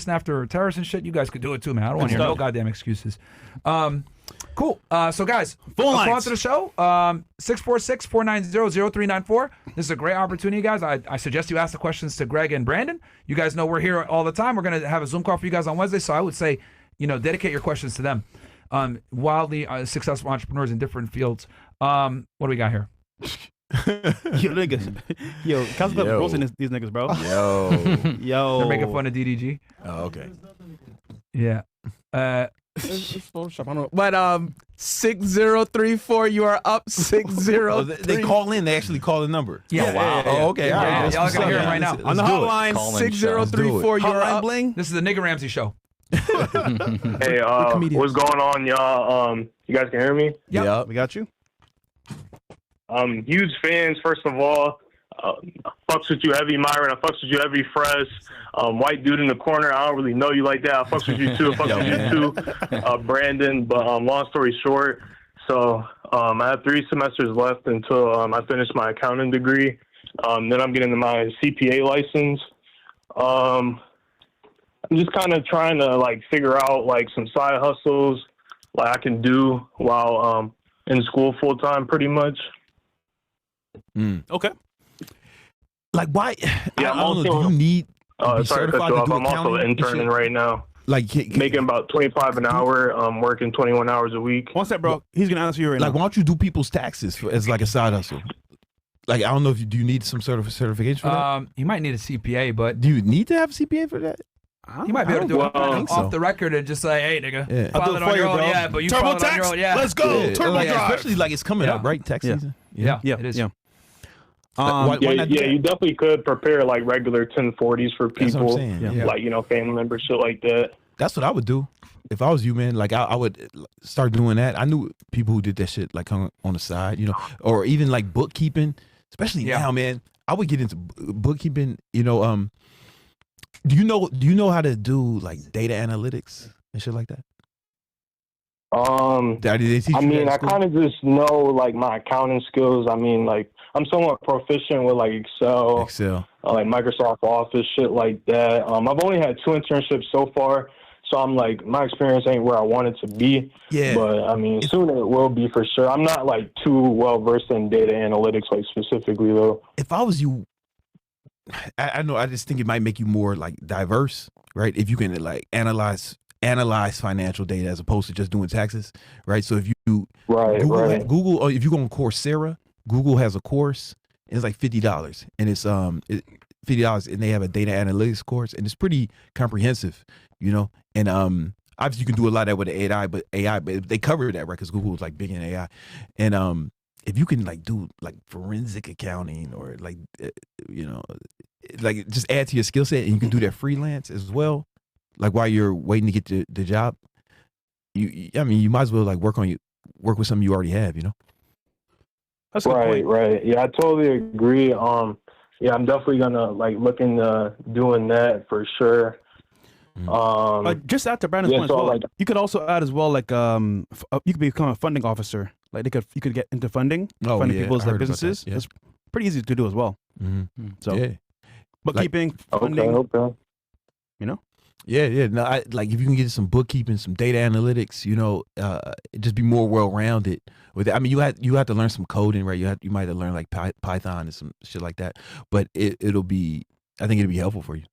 after terrorists and shit, you guys could do it too, man. I don't want to hear no goddamn excuses. Cool. So, guys, on to the show. 646-490-0394. This is a great opportunity, guys. I suggest you ask the questions to Greg and Brandon. You guys know we're here all the time. We're going to have a Zoom call for you guys on Wednesday, so I would say, dedicate your questions to them. Wildly successful entrepreneurs in different fields. What do we got here? Yo, niggas. Yo, CastleClub roasting these niggas, bro. Yo. They're making fun of DDG. Oh, okay. Yeah. It's Photoshop. I don't know. But 6034, you are up 60. They call in. They actually call the number. Yeah. Oh, wow. Oh, okay. All right. Y'all gonna hear it right now. On the hotline, 6034, you are up. Bling. This is the Nigga Ramsey show. Hey, what's going on, y'all? You guys can hear me? Yeah, we got you. Huge fans, first of all. Fucks with you heavy, Myron. I fucks with you heavy, Fresh. White dude in the corner. I don't really know you like that. I fucks with you too. I fucks with you too, Brandon. But long story short, so I have 3 semesters left until I finish my accounting degree. Then I'm getting my CPA license. I'm just kind of trying to figure out some side hustles I can do while in school full time, pretty much. Okay. Why? Yeah, I don't know. Do you need? Sorry to cut you off. I'm also interning right now. Making about $25 an hour. Working 21 hours a week. One sec, bro. He's gonna answer you right now. Why don't you do people's taxes as a side hustle? I don't know if do you need some sort of certification for that? You might need a CPA, but do you need to have a CPA for that? You might be able to do it off the record and just say, "Hey, nigga, file it on your own." Yeah, but you file it on your own. Yeah, let's go. Especially it's coming up, right? Tax season. Yeah, it is. Yeah. You definitely could prepare regular 1040s for people. That's what I'm saying. Family members, shit like that. That's what I would do if I was you, man. I would start doing that. I knew people who did that shit on the side, or even bookkeeping. Especially now, man. I would get into bookkeeping. Do you know how to do data analytics and shit like that? I kind of just know my accounting skills. I'm somewhat proficient with Excel, Microsoft Office, shit like that. I've only had 2 internships so far, so I'm my experience ain't where I want it to be. Yeah. But soon it will be for sure. I'm not too well versed in data analytics specifically though. If I was you, I know. I just think it might make you more diverse, right? If you can analyze financial data as opposed to just doing taxes, right? So if you Google, or if you go on Coursera, Google has a course. And it's $50, and it's $50, and they have a data analytics course, and it's pretty comprehensive, And obviously you can do a lot of that with AI, but they cover that, right? Because Google is big in AI, and if you can do forensic accounting or just add to your skill set, and you can do that freelance as well, while you're waiting to get the job. You might as well work with something you already have, That's a good point. Right. Yeah, I totally agree. I'm definitely gonna look into doing that for sure. Just after Brandon's point as well, you could also add as well you could become a funding officer. You could get into funding people's businesses. Yeah. It's pretty easy to do as well. Mm-hmm. So, bookkeeping, funding. Okay. Yeah. No, if you can get some bookkeeping, some data analytics, just be more well-rounded with it. You have to learn some coding, right? You might have to learn Python and some shit like that. But I think it'll be helpful for you,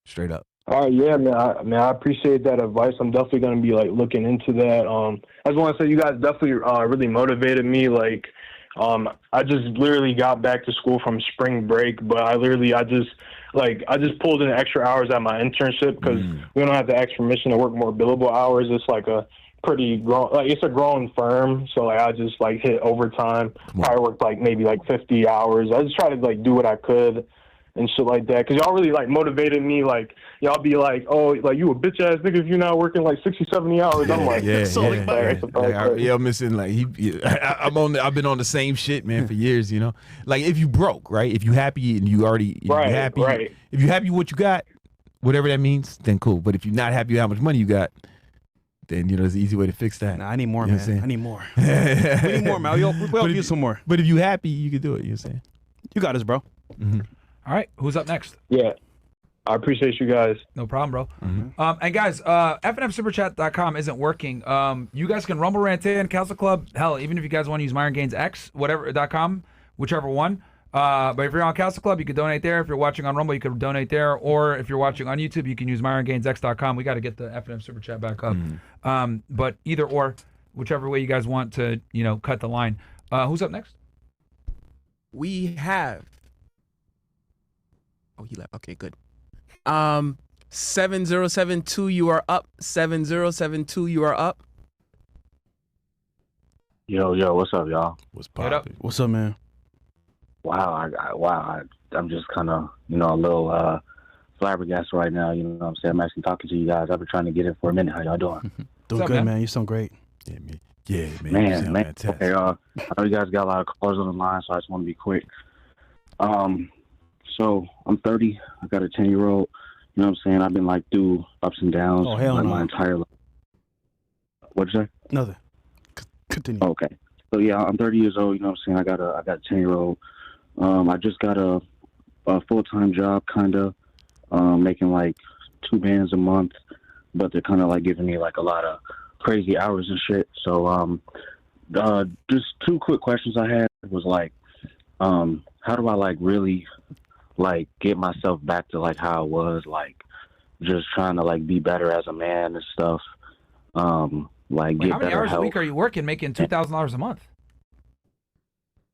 straight up. Yeah, man. I appreciate that advice. I'm definitely going to be looking into that. I just want to say you guys definitely really motivated me. I just literally got back to school from spring break, but I just pulled in extra hours at my internship because we don't have the extra permission to work more billable hours. It's a pretty grown, it's a growing firm. So I just hit overtime. Probably worked maybe 50 hours. I just try to do what I could and shit like that. Cause y'all really motivated me. Y'all be oh, you a bitch ass nigga if you're not working 60, 70 hours. I'm I'm missing I've been on the same shit, man, for years, if you broke, right? If you happy and you already happy, if you happy with what you got, whatever that means, then cool. But if you're not happy with how much money you got, then there's an easy way to fix that. Nah, I need more, man. I need more. We need more, man. We'll help you some more. But if you happy, you can do it. You know what I'm saying? You got us, bro. Mm-hmm. All right, who's up next? Yeah. I appreciate you guys. No problem, bro. And guys, fnfsuperchat.com isn't working. You guys can Rumble Rant in, CastleClub. Hell, even if you guys want to use Myron Gaines X, whatever.com, whichever one. But if you're on CastleClub, you can donate there. If you're watching on Rumble, you can donate there. Or if you're watching on YouTube, you can use MyronGainesX.com. We got to get the FNF Super Chat back up. But either or, whichever way you guys want to, cut the line. Who's up next? We have. Oh, he left. Okay, good. 7072, you are up. 7072, you are up. Yo, what's up, y'all? What's poppin'? What's up, man? Wow, I'm just kind of, a little flabbergasted right now. You know what I'm saying? I'm actually talking to you guys. I've been trying to get in for a minute. How y'all doing? Doing good, man. You sound great. Yeah, man. Man. Okay, I know you guys got a lot of callers on the line, so I just want to be quick. So I'm 30. I got a 10-year-old. You know what I'm saying? I've been through ups and downs my entire life. What'd you say? Nothing. Continue. Okay. So yeah, I'm 30 years old. You know what I'm saying? I got a 10-year-old. I just got a full-time job, kind of making 2 bands a month, but they're kind of giving me a lot of crazy hours and shit. So just 2 quick questions I had was how do I really get myself back to how I was, just trying to be better as a man and stuff. Get how many hours a week are you working, making $2,000 a month?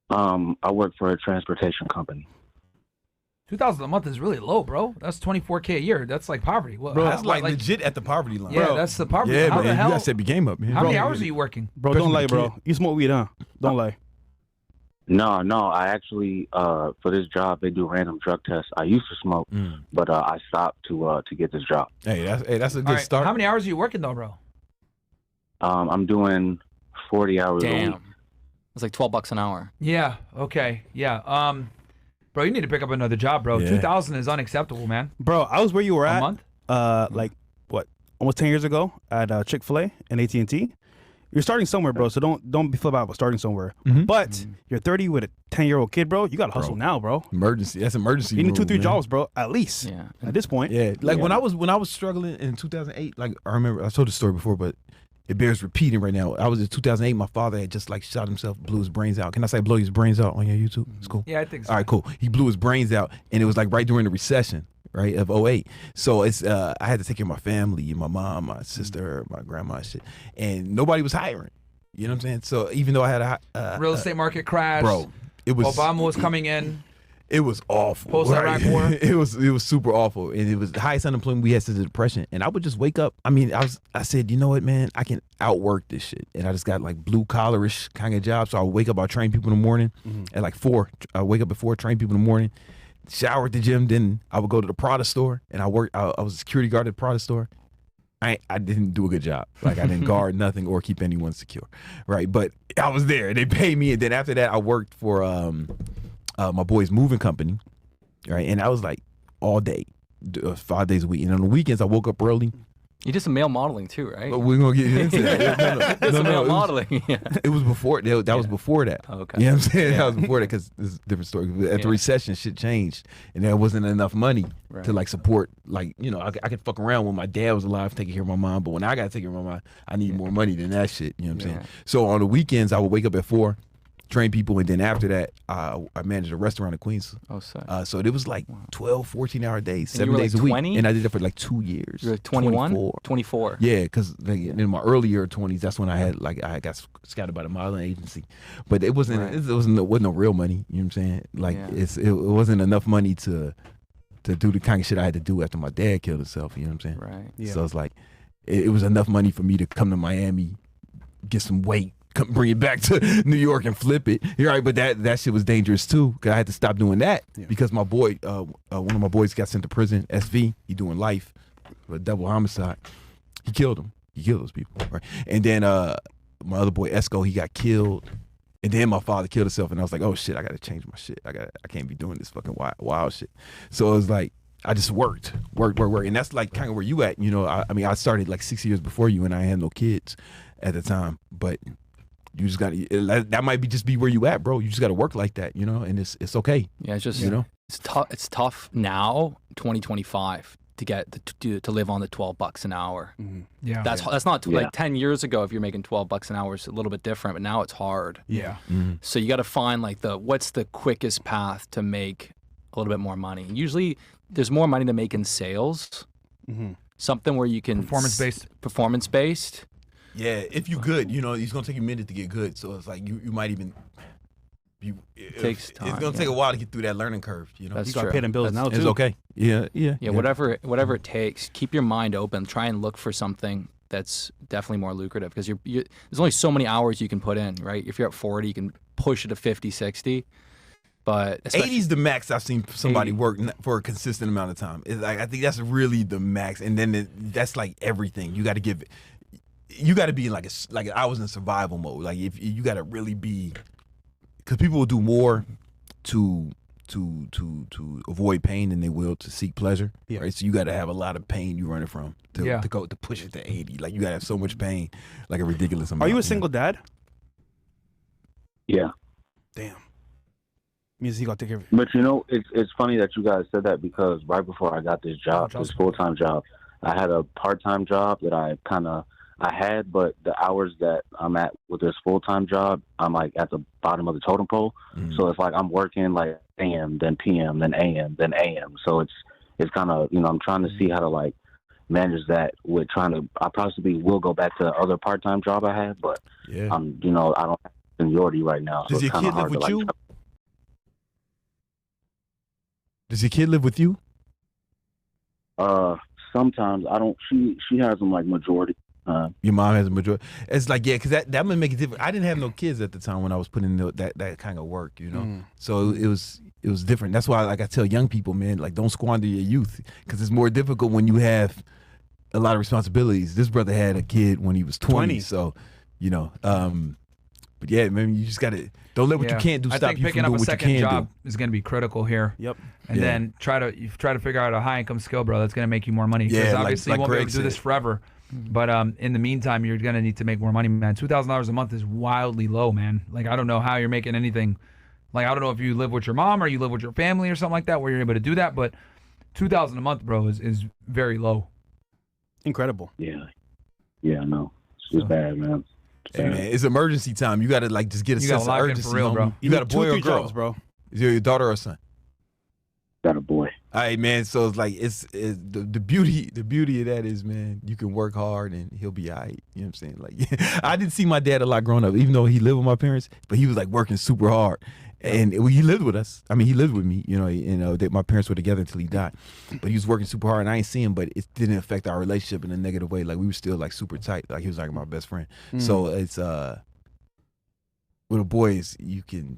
I work for a transportation company. $2,000 a month is really low, bro. That's $24K a year. That's poverty. Well, bro, that's legit at the poverty line. Yeah, bro. That's the poverty. Yeah, how man, the hell? You gotta step your game up, man. How many hours are you working? Bro, don't lie, bro. You smoke weed, huh? Don't lie. No. I actually for this job they do random drug tests. I used to smoke, but I stopped to get this job. Hey, that's a good start. How many hours are you working though, bro? I'm doing 40 hours a week. It's $12 an hour. Yeah. Okay. Yeah. Bro, you need to pick up another job, bro. Yeah. 2,000 is unacceptable, man. Bro, I was where you were A at. month? Almost 10 years ago at Chick-fil-A and AT&T. You're starting somewhere, bro. So don't be flip out about starting somewhere. But you're 30 with a 10-year-old kid, bro. You gotta hustle now, bro. Emergency. That's emergency. You need 2-3 man. jobs, bro. At least. Yeah. At this point. Yeah. When I was struggling in 2008, I remember I told the story before, but it bears repeating right now. I was in 2008. My father had just shot himself, blew his brains out. Can I say blow his brains out on your YouTube? It's cool. Yeah, I think so. All right, cool. He blew his brains out, and it was right during the recession, right, of 08. So it's I had to take care of my family, my mom, my sister, my grandma, and shit, and nobody was hiring. You know what I'm saying? So even though I had a real estate market crash, bro, it was Obama was coming in. It was awful. Post-Iraq war. It was super awful, and it was the highest unemployment we had since the Depression. And I would just wake up. I said, you know what, man, I can outwork this shit. And I just got blue collarish kind of job. So I wake up, I train people in the morning at 4. I wake up at 4, train people in the morning, shower at the gym. Then I would go to the Prada store, and I was a security guard at the Prada store. I didn't do a good job. I didn't guard nothing or keep anyone secure, right? But I was there. They paid me, and then after that, I worked for my boy's moving company, right? And I was all day, 5 days a week. And on the weekends, I woke up early. You did some male modeling too, right? But we're gonna get into that. No, male modeling. It was before that. Was before that. Oh, okay. You know what I'm saying? That was before that because this is a different story. At the recession, shit changed, and there wasn't enough money to support. I could fuck around when my dad was alive, taking care of my mom, but when I got to take care of my mom, I need more money than that shit. You know what I'm saying? So on the weekends, I would wake up at 4. Train people, and then after that, I managed a restaurant in Queens. Oh, sorry. So it was 12, 14-hour days, And 7 days a week. 20? And I did it for 2 years. You were 21? 24. 24. Yeah, because in my earlier 20s, that's when I had I got scouted by the modeling agency. But it wasn't no real money. You know what I'm saying? It wasn't enough money to do the kind of shit I had to do after my dad killed himself. You know what I'm saying? Right. Yeah. So it's it was enough money for me to come to Miami, get some weight, come bring it back to New York and flip it. You're right, but that shit was dangerous too, because I had to stop doing that because my boy, one of my boys got sent to prison, SV. He doing life for a double homicide. He killed him. He killed those people, right? And then my other boy, Esco, he got killed. And then my father killed himself, and I was like, oh shit, I gotta change my shit. I can't be doing this fucking wild shit. So it was I just worked. And that's kind of where you at, you know. I started 6 years before you, and I had no kids at the time, but you just got to, that might just be where you at, bro. You just got to work like that, you know, and it's okay. Yeah, it's just, you know, it's tough now 2025 to get to live on the $12 an hour. Mm-hmm. Yeah, that's not like 10 years ago. If you're making $12 an hour, it's a little bit different, but now it's hard. Yeah. Mm-hmm. So you got to find like what's the quickest path to make a little bit more money. And usually, there's more money to make in sales. Mm-hmm. Something where you can performance based. Yeah, if you good, it's gonna take you a minute to get good. So it's like you might even. Takes time. It's gonna take a while to get through that learning curve. That's you got true. paid in bills now too. It's okay. Yeah. Whatever it takes. Keep your mind open. Try and look for something that's definitely more lucrative because there's only so many hours you can put in, right? If you're at 40, you can push it to 50, 60. But 80's the max I've seen somebody work for a consistent amount of time. It's like I think that's really the max, and then that's like everything. You got to give it. You got to be like I was in survival mode. Like if you got to really be. Because people will do more to avoid pain than they will to seek pleasure. Yeah. Right. So you got to have a lot of pain you're running from to push it to 80. Like you got to have so much pain, like a ridiculous amount. Are you a single dad? Yeah. Damn. Means he got to take care of it. But it's funny that you guys said that because right before I got this job, this full-time job, I had a part-time job that I had, but the hours that I'm at with this full-time job, I'm like at the bottom of the totem pole. Mm-hmm. So it's like I'm working like AM, then PM, then AM, then AM. So it's kind of, I'm trying to see how to like manage that with I possibly will go back to the other part-time job I had, but I'm, I don't have seniority right now. Does your kid live with you? Does your kid live with you? Sometimes I don't. She has them like majority. Your mom has a majority. It's like because that would make it different. I didn't have no kids at the time when I was putting in that kind of work, So it was different. That's why, like I tell young people, man, like don't squander your youth because it's more difficult when you have a lot of responsibilities. This brother had a kid when he was 20. So, but yeah, man, you just gotta don't let what you can't do stop you from doing what you can do. I think picking up a second job is gonna be critical here. Yep. And then try to figure out a high income skill, bro. That's gonna make you more money. Because obviously you won't be able to do this forever. But in the meantime, you're gonna need to make more money, man. $2,000 a month is wildly low, man. Like I don't know how you're making anything. Like I don't know if you live with your mom or you live with your family or something like that, where you're able to do that. But $2,000 a month, bro, is very low. Incredible. Yeah, I know. It's bad, man. Hey, man, it's emergency time. You gotta like just get a sense of urgency, for real, bro. You got a boy or a girl, jobs, bro? Is your daughter or a son? Got a boy. All right, man. So it's like it's the beauty of that is, man, you can work hard and he'll be all right. You know what I'm saying? Like I didn't see my dad a lot growing up, even though he lived with my parents, but he was like working super hard. And he lived with us. I mean, he lived with me, my parents were together until he died. But he was working super hard and I ain't see him, but it didn't affect our relationship in a negative way. Like we were still like super tight. Like he was like my best friend. So it's with the boys, you can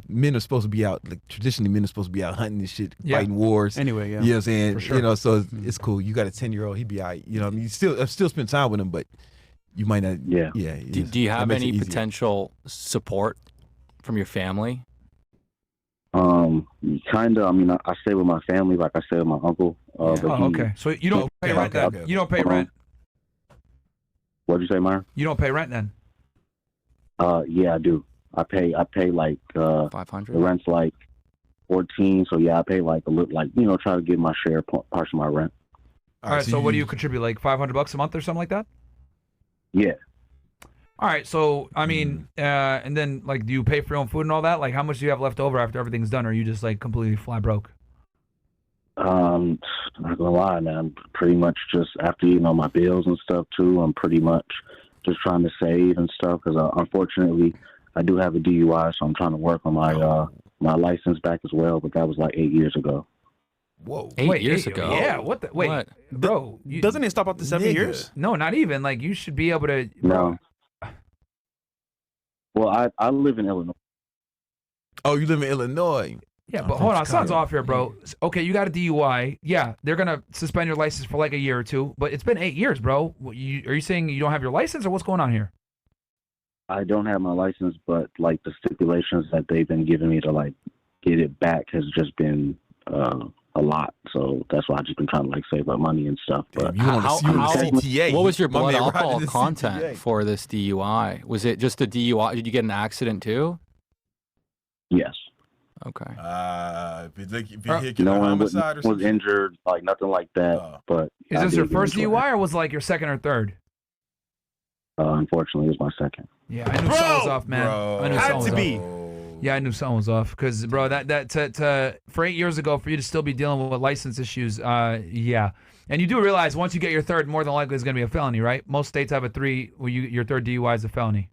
men are supposed to be out, like traditionally men are supposed to be out hunting and shit, fighting wars. Anyway, yeah. You know what I'm saying? For sure. So it's cool. You got a 10-year-old, he'd be all right. You still spend time with him, but you might not. Yeah. Do you have any potential support from your family? Kind of. I mean, I stay with my family, like I stay with my uncle. Okay. So you don't pay rent then? You don't pay rent? What'd you say, Myron? You don't pay rent then? Yeah, I do. I pay like $500. The rent's like 14, so yeah, I pay like a little, like try to get my share parts of my rent. All right. So what do you contribute? Like $500 a month or something like that? Yeah. All right. So I mean, and then like, do you pay for your own food and all that? Like, how much do you have left over after everything's done, or are you just like completely flat broke? Not gonna lie, man. Pretty much just after my bills and stuff too. I'm pretty much just trying to save and stuff because unfortunately I do have a DUI, so I'm trying to work on my license back as well. But that was like 8 years ago. Whoa! 8 years ago? Yeah. What the? Wait, what? Bro. Doesn't it stop after 7 years? No, not even. Like you should be able to. No. Well, I live in Illinois. Oh, you live in Illinois? Yeah, but hold on, sounds off here, bro. Okay, you got a DUI. Yeah, they're gonna suspend your license for like a year or two. But it's been 8 years, bro. Are you saying you don't have your license, or what's going on here? I don't have my license, but like the stipulations that they've been giving me to like get it back has just been a lot. So that's why I've just been trying to like save up money and stuff. But CTA. What was your blood alcohol content for this DUI? Was it just a DUI? Did you get an accident too? Yes. Okay. If you hit a homicide or something. Was injured, like nothing like that. But is this your first DUI or was it like your second or third? Unfortunately, it was my second. Yeah, I knew something was off, man. I knew had something to was be. Off. Yeah, I knew something was off because, bro, that for 8 years ago for you to still be dealing with license issues, yeah. And you do realize once you get your third, more than likely it's going to be a felony, right? Most states have a 3. Your third DUI is a felony.